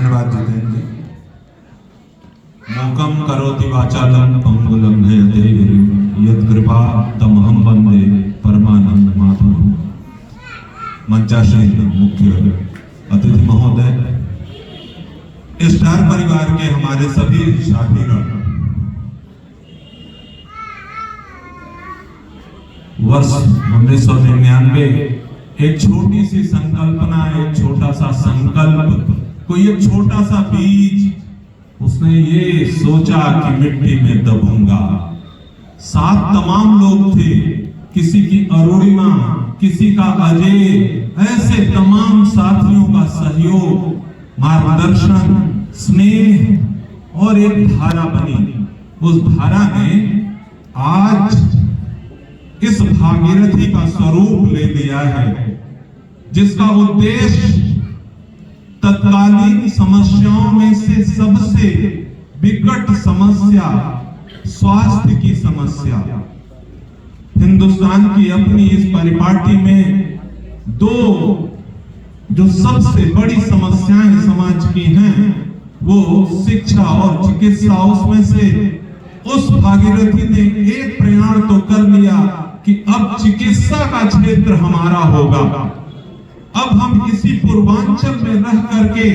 धन्यवाद जितेंद्र जी। मूकम करोति वाचालं पंगुं लंघयते गिरिं यत् कृपा तमहं वंदे परमानंद माधवं। मंचासीन मुख्य अतिथि महोदय, स्टार परिवार के हमारे सभी साथीगण, वर्ष 1999 एक छोटी सी संकल्पना, एक छोटा सा संकल्प, कोई एक छोटा सा बीज, उसने ये सोचा कि मिट्टी में दबूंगा। 7 तमाम लोग थे, किसी की अरुणिमा, किसी का अजय, ऐसे तमाम साथियों का सहयोग, मार्गदर्शन, स्नेह और एक धारा बनी। उस धारा ने आज इस भागीरथी का स्वरूप ले लिया है, जिसका उद्देश्य तत्कालीन समस्याओं में से सबसे विकट समस्या स्वास्थ्य की समस्या। हिंदुस्तान की अपनी इस परिपाटी में 2 जो सबसे बड़ी समस्याएं समाज की हैं, वो शिक्षा और चिकित्सा। उसमें से उस भागीरथी ने एक प्रयाण तो कर लिया कि अब चिकित्सा का क्षेत्र हमारा होगा। अब हम इसी पूर्वांचल में रह करके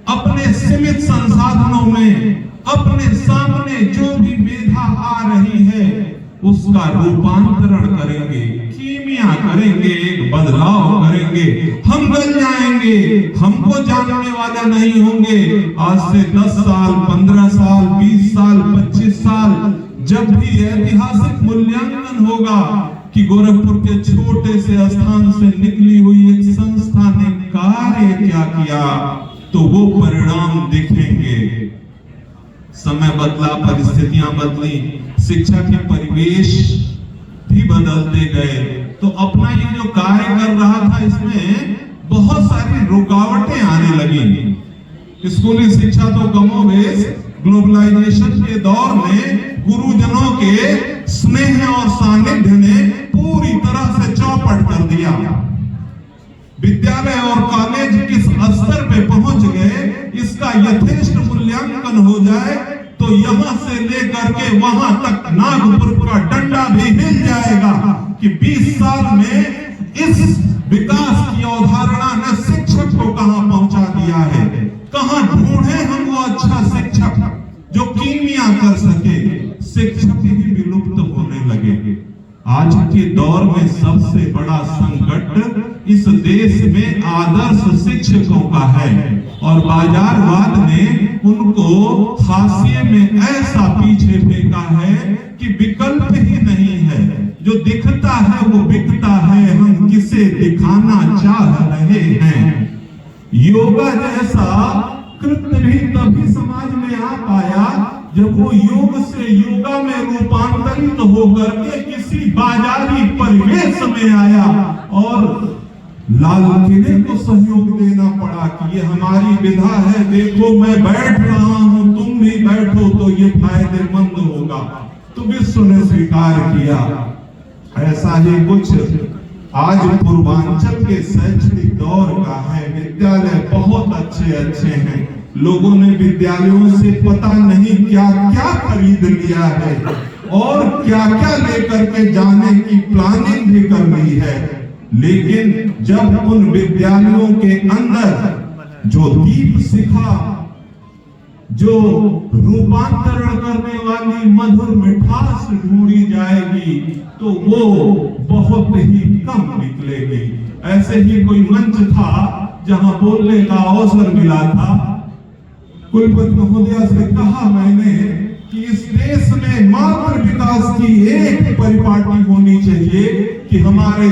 अपने सीमित संसाधनों में अपने सामने जो भी मेधा आ रही है उसका रूपांतरण करेंगे, कीमिया करेंगे, एक बदलाव करेंगे। हम बन जाएंगे, हमको जानने वाले नहीं होंगे। आज से 10 साल, 15 साल, 20 साल, 25 साल जब भी ऐतिहासिक मूल्यांकन होगा कि गोरखपुर के छोटे से स्थान से निकली हुई एक संस्था ने कार्य क्या किया, तो वो परिणाम दिखेंगे। समय बदला, परिस्थितियां बदली, शिक्षा के परिवेश भी बदलते गए, तो अपना ये जो कार्य कर रहा था इसमें बहुत सारी रुकावटें आने लगी। स्कूली शिक्षा तो कमोबेश ग्लोबलाइजेशन के दौर में गुरुजनों के स्नेह और सानिध्य ने पूरी तरह से चौपट कर दिया। विद्यालय और कॉलेज किस स्तर पे पहुंच गए, इसका यथेष्ट मूल्यांकन हो जाए तो यहां से लेकर के वहां तक नागपुर का डंडा भी हिल जाएगा कि 20 साल में इस विकास की अवधारणा ने शिक्षक को कहां पहुंचा दिया है। कहां ढूंढे हम वो अच्छा शिक्षक जो कीमिया कर सके। शिक्षक ही विलुप्त होने लगे। आज के दौर में सबसे बड़ा संकट इस देश में आदर्श शिक्षकों का है, और बाजारवाद ने उनको हाशिए में ऐसा पीछे फेंका है कि विकल्प ही नहीं है। जो दिखता है वो बिकता है, हम किसे दिखाना चाह रहे हैं। योगा जैसा कृत्य भी तभी समाज में आ पाया जब वो योग से योगा में रूपांतरित होकर के किसी बाजारी परिवेश में आया, और लाल किले को सहयोग देना पड़ा कि ये हमारी विधा है, देखो मैं बैठ रहा हूं, तुम भी बैठो तो ये फायदेमंद होगा। तो विश्व ने स्वीकार किया। ऐसा ही कुछ आज पूर्वांचल के शैक्षणिक दौर का है। विद्यालय बहुत अच्छे हैं, लोगों ने विद्यालयों से पता नहीं क्या क्या खरीद लिया है और क्या क्या लेकर के जाने की प्लानिंग भी कर ली है। लेकिन जब उन विद्यालयों के अंदर जो दीप शिखा, जो रूपांतरण करने वाली मधुर मिठास ढूंढी जाएगी, तो वो बहुत ही कम निकलेगी। ऐसे ही कोई मंच था जहां बोलने का अवसर मिला था। कुलपति महोदया से कहा मैंने कि इस देश में मात्र विकास की एक परिपाटी होनी चाहिए कि हमारे